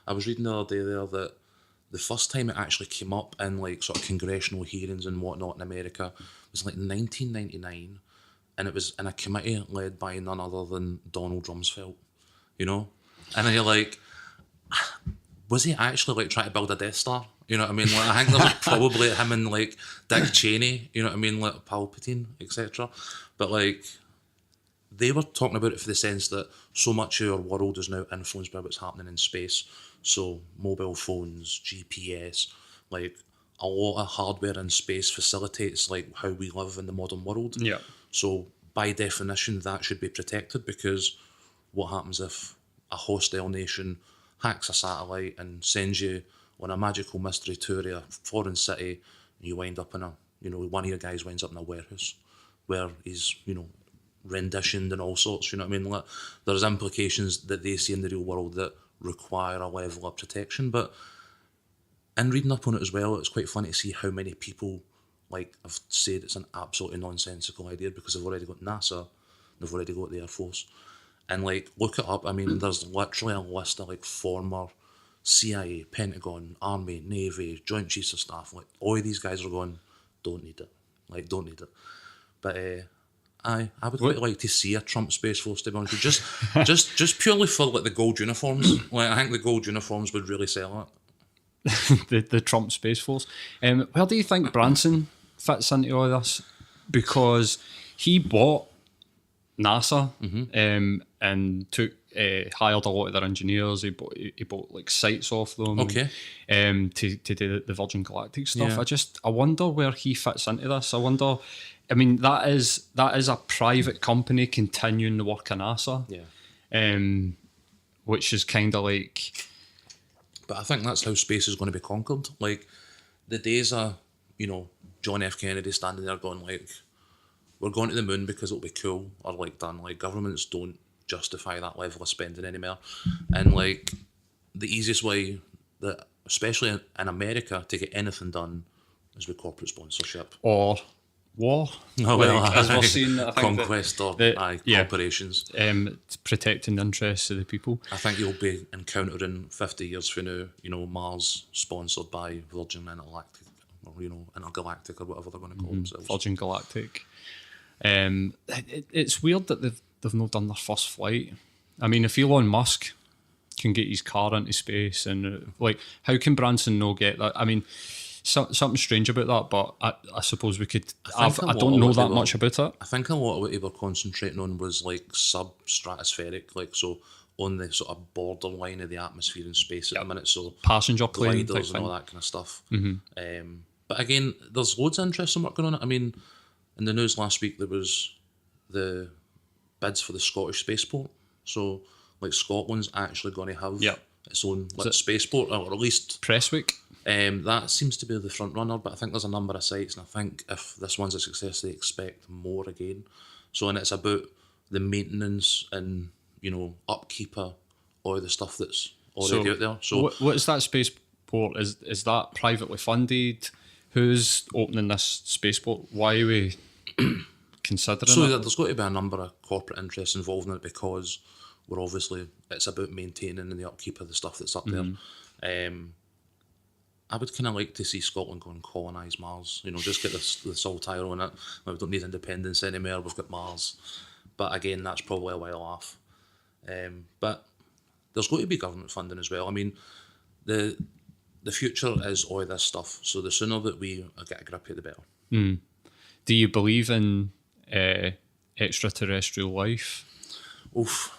I was reading the other day there that the first time it actually came up in like sort of congressional hearings and whatnot in America was like 1999, and it was in a committee led by none other than Donald Rumsfeld, And then you're like, was he actually like trying to build a Death Star? You know what I mean? Like, I think there was probably him and like Dick Cheney, you know what I mean, like Palpatine, etc. But like, they were talking about it for the sense that so much of our world is now influenced by what's happening in space. So mobile phones, GPS, like a lot of hardware in space facilitates like how we live in the modern world. Yeah. So by definition, that should be protected, because what happens if a hostile nation hacks a satellite and sends you on a magical mystery tour to a foreign city, and you wind up in one of your guys winds up in a warehouse where he's, renditioned and all sorts, you know what I mean? Like, there's implications that they see in the real world that require a level of protection. But in reading up on it as well, it's quite funny to see how many people like have said it's an absolutely nonsensical idea, because they've already got NASA, they've already got the Air Force, and like, look it up. I mean, there's literally a list of like former CIA, Pentagon, Army, Navy, Joint Chiefs of Staff, like all of these guys are going, don't need it. But I would quite like to see a Trump Space Force, to be honest. Just purely for like the gold uniforms. Like, I think the gold uniforms would really sell it. the Trump Space Force. Where do you think Branson fits into all this? Because he bought NASA and took hired a lot of their engineers. He bought like sites off them. Okay. To do the Virgin Galactic stuff. Yeah. I wonder where he fits into this. I wonder. I mean, that is a private company continuing the work of NASA. Yeah. Which is kind of like... But I think that's how space is going to be conquered. Like, the days of, John F. Kennedy standing there going like, we're going to the moon because it'll be cool or like done. Like governments don't justify that level of spending anymore, and like the easiest way that, especially in America, to get anything done is with corporate sponsorship. Or war. Oh, well, Like, as we're seeing, I think conquest or yeah. corporations. Protecting the interests of the people. I think you'll be encountering 50 years from now, you know, Mars sponsored by Virgin Intergalactic, or, you know, Intergalactic or whatever they're going to call themselves. Virgin Galactic. It's weird that they've not done their first flight. I mean, if Elon Musk can get his car into space, and like, how can Branson no get that? I mean, something strange about that, but I suppose we could. I don't know that much about it. I think a lot of what they were concentrating on was like sub-stratospheric, like so on the sort of borderline of the atmosphere and space at the minute. So Passenger plane gliders and all that kind of stuff. But again, there's loads of interesting work going on. I mean, in the news last week there was the bids for the Scottish spaceport. So like Scotland's actually going to have its own spaceport, or at least Presswick. That seems to be the front runner, but I think there's a number of sites, and I think if this one's a success, they expect more again. So, and it's about the maintenance and, you know, upkeep of all the stuff that's already out there. So, what is that spaceport? Is that privately funded? Who's opening this spaceport? Why are we considering so it? there's got to be a number of corporate interests involved in it, because we're obviously, it's about maintaining and the upkeep of the stuff that's up there. I would kind of like to see Scotland go and colonise Mars. You know, just get the Saltire on it. We don't need independence anymore. We've got Mars. But again, that's probably a while off. But there's got to be government funding as well. I mean, the future is all this stuff. So the sooner that we get a grip of it, the better. Do you believe in extraterrestrial life? Oof.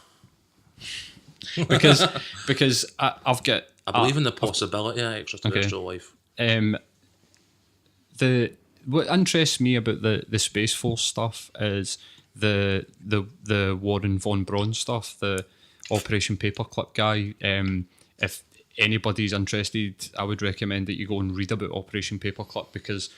Because I've got. I believe in the possibility of extraterrestrial life. What interests me about the Space Force stuff is the Warren von Braun stuff, the Operation Paperclip guy. If anybody's interested, I would recommend that you go and read about Operation Paperclip, because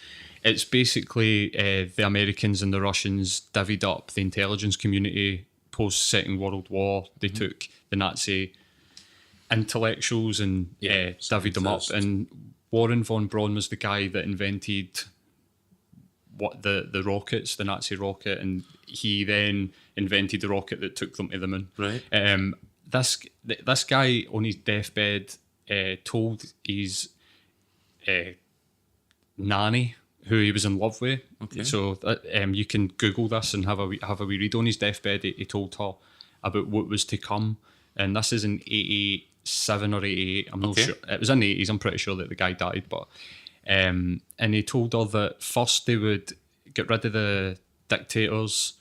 it's basically the Americans and the Russians divvied up the intelligence community post Second World War. They took the Nazi intellectuals and divvied them up, and Warren von Braun was the guy that invented the rockets, the Nazi rocket, and he then invented the rocket that took them to the moon. Right. This guy on his deathbed told his nanny, who he was in love with. Okay. So you can Google this and have a wee read. On his deathbed, he told her about what was to come, and this is in 87 or 88. I'm not sure. It was in the 80s. I'm pretty sure that the guy died, but and he told her that first they would get rid of the dictators,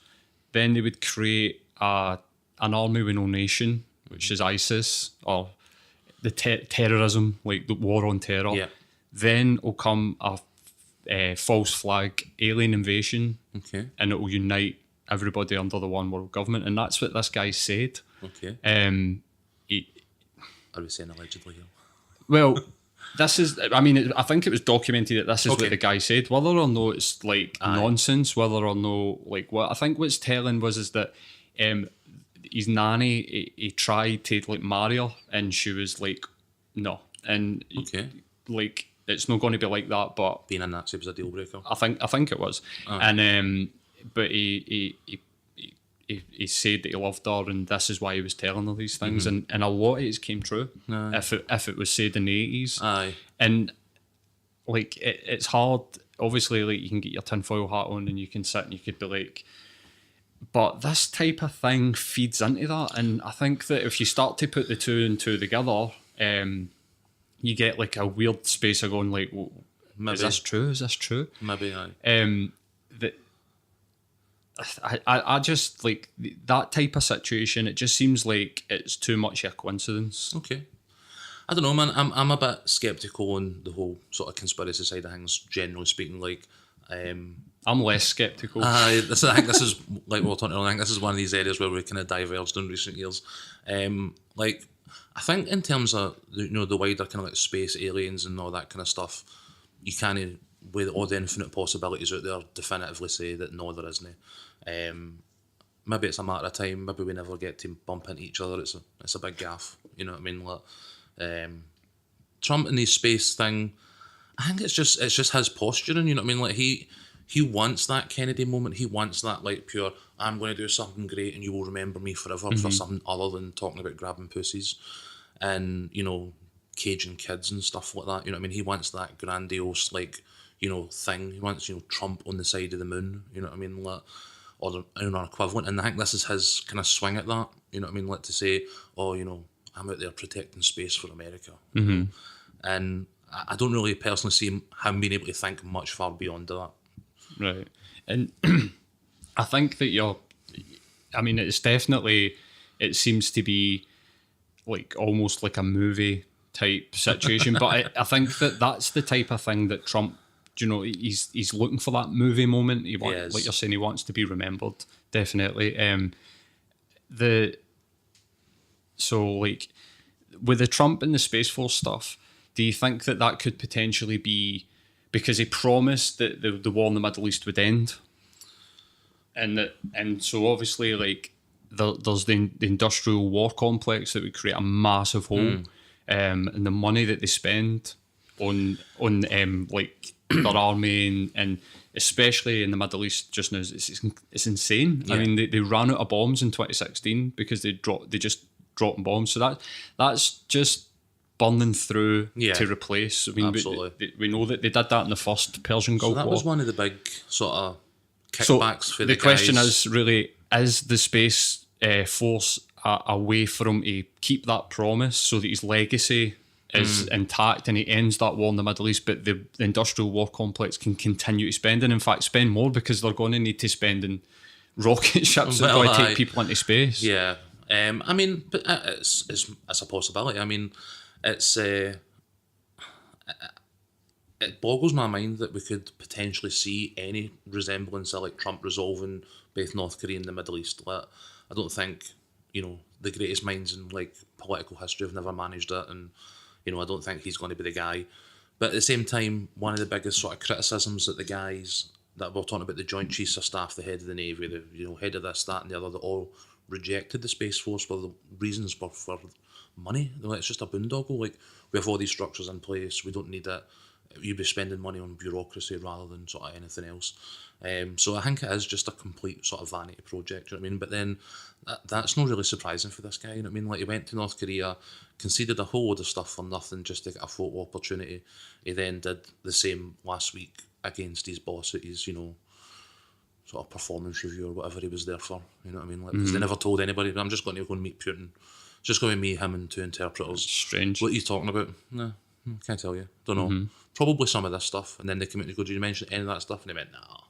then they would create an army with no nation, which is ISIS, or the terrorism, like the war on terror. Yeah. Then will come a false flag alien invasion, and it will unite everybody under the one world government, and that's what this guy said. Okay. Are we saying allegedly here? Well, this is. I mean, I think it was documented that this is what the guy said. Whether or not it's like nonsense, whether or not like what I think what's telling was is that his nanny he tried to like marry her, and she was like, no, and like it's not going to be like that. But being a Nazi was a deal breaker. I think it was, and but he said that he loved her, and this is why he was telling her these things, and a lot of it came true. If it was said in the 80s, and like it's hard. Obviously, like you can get your tinfoil hat on and you can sit and you could be like, but this type of thing feeds into that, and I think that if you start to put the two and two together, you get like a weird space of going like, well, is this true? Is this true? Maybe I just like that type of situation. It just seems like it's too much a coincidence. Okay, I don't know, man. I'm a bit skeptical on the whole sort of conspiracy side of things. Generally speaking, like I'm less skeptical. I think this is like we're talking. I think this is one of these areas where we kind of diverged in recent years. Like I think in terms of the wider kind of like space aliens and all that kind of stuff, you can't with all the infinite possibilities out there, definitively say that no, there isn't. Maybe it's a matter of time. Maybe we never get to bump into each other. It's a big gaff. You know what I mean? Like, Trump and his space thing, I think it's just his posturing. You know what I mean? Like he wants that Kennedy moment. He wants that like pure, I'm going to do something great and you will remember me forever for something other than talking about grabbing pussies and, you know, caging kids and stuff like that. You know what I mean? He wants that grandiose, like, you know, thing. He wants, you know, Trump on the side of the moon. You know what I mean? Like, or an equivalent. And I think this is his kind of swing at that. You know what I mean? Like to say, oh, you know, I'm out there protecting space for America. Mm-hmm. And I don't really personally see him being able to think much far beyond that. Right. And I think that it's definitely, it seems to be like almost like a movie type situation. But I think that's the type of thing that Trump, you know, he's looking for that movie moment. Like you're saying, he wants to be remembered. Definitely. So like with the Trump and the Space Force stuff, do you think that could potentially be because he promised that the war in the Middle East would end, and so obviously like there's the industrial war complex that would create a massive hole, and the money that they spend on like their army and especially in the Middle East just now, it's insane. Yeah. I mean, they ran out of bombs in 2016 because they just dropped bombs. So that's just burning through to replace. I mean, absolutely. We know that they did that in the first Persian Gulf War. So that was one of the big sort of kickbacks for the guys. The question is really, is the Space Force a way for him to keep that promise so that his legacy is intact and he ends that war in the Middle East, but the industrial war complex can continue to spend, and in fact spend more because they're going to need to spend in rocket ships that are going to take people into space. Yeah. I mean, but it's a possibility. I mean, it boggles my mind that we could potentially see any resemblance of like Trump resolving both North Korea and the Middle East. Like, I don't think, you know, the greatest minds in like political history have never managed it, and you know, I don't think he's going to be the guy. But at the same time, one of the biggest sort of criticisms that the guys that we're talking about, the Joint Chiefs of Staff, the head of the Navy, the, you know, head of this, that, and the other, that all rejected the Space Force were the reasons for money. They're like, it's just a boondoggle. Like, we have all these structures in place. We don't need it. You'd be spending money on bureaucracy rather than sort of anything else. So I think it is just a complete sort of vanity project, you know what I mean? But then that's not really surprising for this guy, you know what I mean? Like, he went to North Korea, conceded a whole load of stuff for nothing just to get a photo opportunity. He then did the same last week against his boss at his, you know, sort of performance review or whatever he was there for, you know what I mean? Like, because they never told anybody, I'm just going to go and meet Putin. It's just going to be me, him, and two interpreters. Strange. What are you talking about? No, can't tell you. Don't know. Probably some of this stuff. And then they came out and go, did you mention any of that stuff? And they went, no.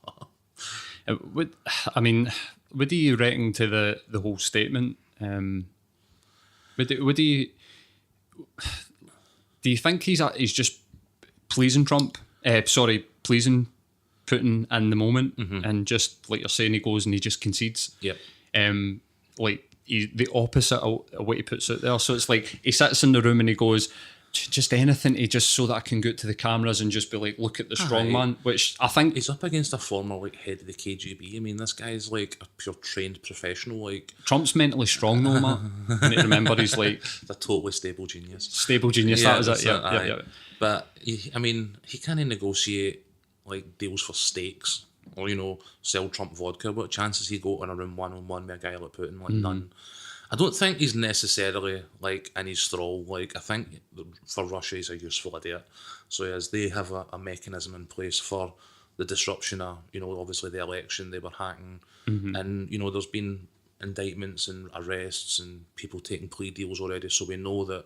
Would he react to the whole statement? Would he? Do you think he's just pleasing Trump? Pleasing Putin in the moment, and just like you're saying, he goes and he just concedes. Yep. Like the opposite of what he puts out there. So it's like he sits in the room and he goes, just anything to just so that I can go to the cameras and just be like, look at the strong man, which I think he's up against a former like head of the KGB. I mean, this guy's like a pure trained professional. Like, Trump's mentally strong though, man. You need to remember he's like a totally stable genius. Stable genius, yeah, that was it. Yeah. But he can't negotiate like deals for steaks or, you know, sell Trump vodka. What chances he go in a room one-on-one with a guy like Putin? Like, none. I don't think he's necessarily like in his thrall. Like, I think for Russia he's a useful idiot. So as they have a mechanism in place for the disruption of, you know, obviously the election, they were hacking, and you know, there's been indictments and arrests and people taking plea deals already. So we know that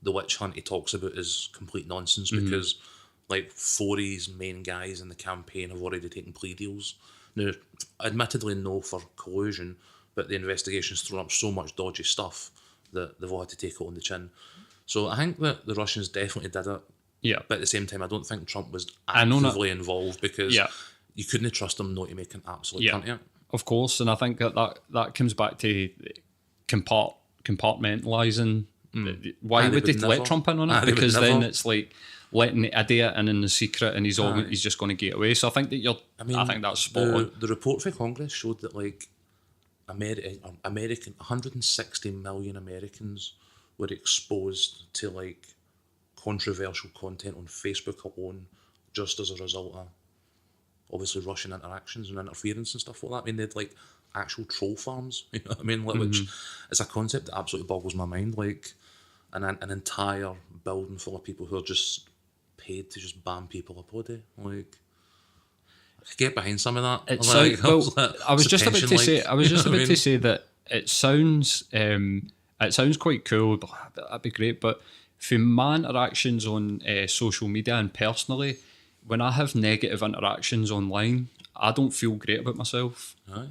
the witch hunt he talks about is complete nonsense because like 4 of his main guys in the campaign have already taken plea deals. Now, admittedly, no for collusion, but the investigation's thrown up so much dodgy stuff that they've all had to take it on the chin. So I think that the Russians definitely did it. Yeah. But at the same time, I don't think Trump was actively involved because you couldn't trust him not to make an absolute cunt of it. Of course, and I think that comes back to compartmentalising Why They would they would let never. Trump in on it? They would Because then never. it's like letting the idiot in the secret, and he's just going to get away. So I think that I think that's spot on. The report for Congress showed that like American 160 million Americans were exposed to like controversial content on Facebook alone, just as a result of obviously Russian interactions and interference and stuff like that. I mean, they had like actual troll farms, you know what I mean? Like, which is a concept that absolutely boggles my mind. Like, an entire building full of people who are just paid to just ban people up all day. Like, I could get behind some of that. It's Like, I was just about to say. I was just you know what about I to mean? say that it sounds quite cool. But that'd be great. But for my interactions on social media and personally, when I have negative interactions online, I don't feel great about myself. Aye.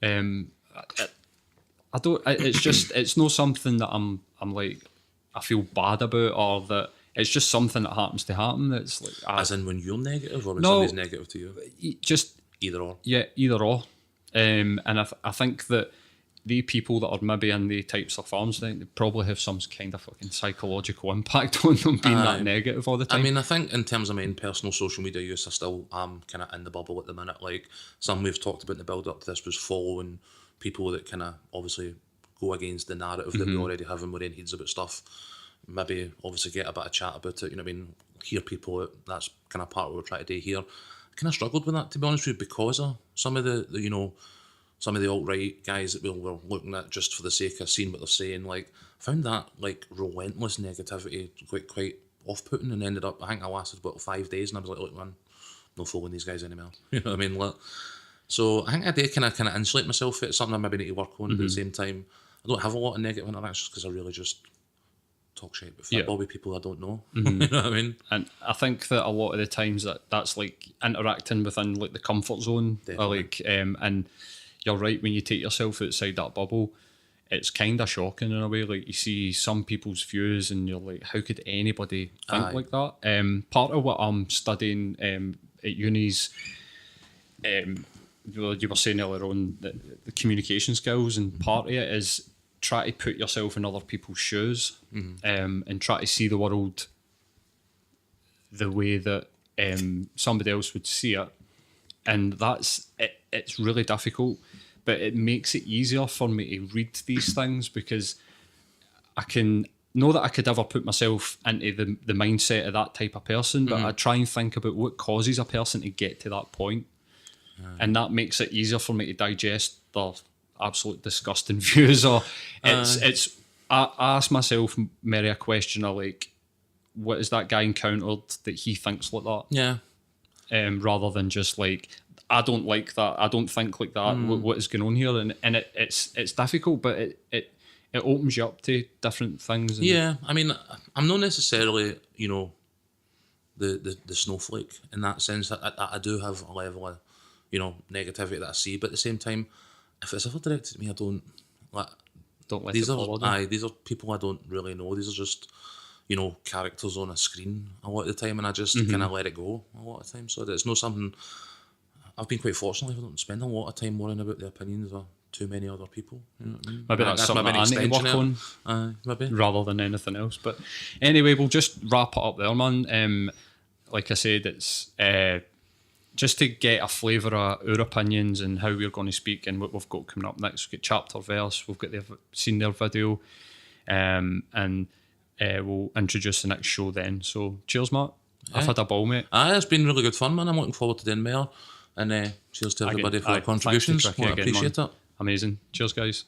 I don't. It's just. It's not something that I'm like. I feel bad about, or that it's just something that happens to happen. It's like As in when you're negative or when No. somebody's negative to you? just Either or. yeah, either or. And I think that the people that are maybe in the types of farms, they probably have some kind of fucking psychological impact on them being Aye. that negative all the I time. mean, I think in terms of my own personal social media use, I still am kind of in the bubble at the minute. Like, some we've talked about in the build up to this was following people that kind of obviously go against the narrative that we already have in our own heads about stuff. Maybe obviously get a bit of chat about it, you know what I mean? Hear people out. That's kind of part of what we're trying to do here. I kind of struggled with that, to be honest with you, because of some of the you know, some of the alt-right guys that we were looking at just for the sake of seeing what they're saying. Like, I found that like relentless negativity quite off-putting, and ended up, I think I lasted about 5 days, and I was like, look man, I'm not following these guys anymore. You know what I mean? Like, so I think I did kind of insulate myself. It's something I maybe need to work on, but at the same time, I don't have a lot of negative interactions because I really just talk shit about football with people I don't know. You know what I mean? And I think that a lot of the times that's like interacting within like the comfort zone, or Definitely. like, and you're right, when you take yourself outside that bubble, it's kind of shocking in a way. Like, you see some people's views, and you're like, how could anybody think Aye. like that? Part of what I'm studying at uni's, well, you were saying earlier on the communication skills, and part of it is try to put yourself in other people's shoes, and try to see the world the way that somebody else would see it. And that's it. It's really difficult, but it makes it easier for me to read these things, because I can know that I could ever put myself into the mindset of that type of person, but I try and think about what causes a person to get to that point. And that makes it easier for me to digest their absolute disgusting views. Or I ask myself maybe a question of like, what has that guy encountered that he thinks like that? Yeah. Rather than just like, I don't like that, I don't think like that. What is going on here? And it's difficult, but it opens you up to different things. And Yeah, I mean, I'm not necessarily, you know, the snowflake in that sense. I do have a level of, you know, negativity that I see, but at the same time, if it's ever directed at me, I don't like. don't let These it are bother you. these are people I don't really know. These are just, you know, characters on a screen a lot of the time, and I just kind of let it go a lot of the time. So it's not something. I've been quite fortunate. I don't spend a lot of time worrying about the opinions of too many other people. You know what I mean? Maybe that's something maybe I an need to work extension on. of it. Maybe. Rather than anything else. But anyway, we'll just wrap it up there, man. Like I said, it's just to get a flavour of our opinions and how we're going to speak and what we've got coming up next. We've got Chapter Verse, we've got seen their video, and we'll introduce the next show then. So cheers, Matt. I've had a ball, mate. It's been really good fun, man. I'm looking forward to doing more. And cheers to everybody for their contributions. Thanks to Well, I Tricky again, appreciate man. it. Amazing. Cheers, guys.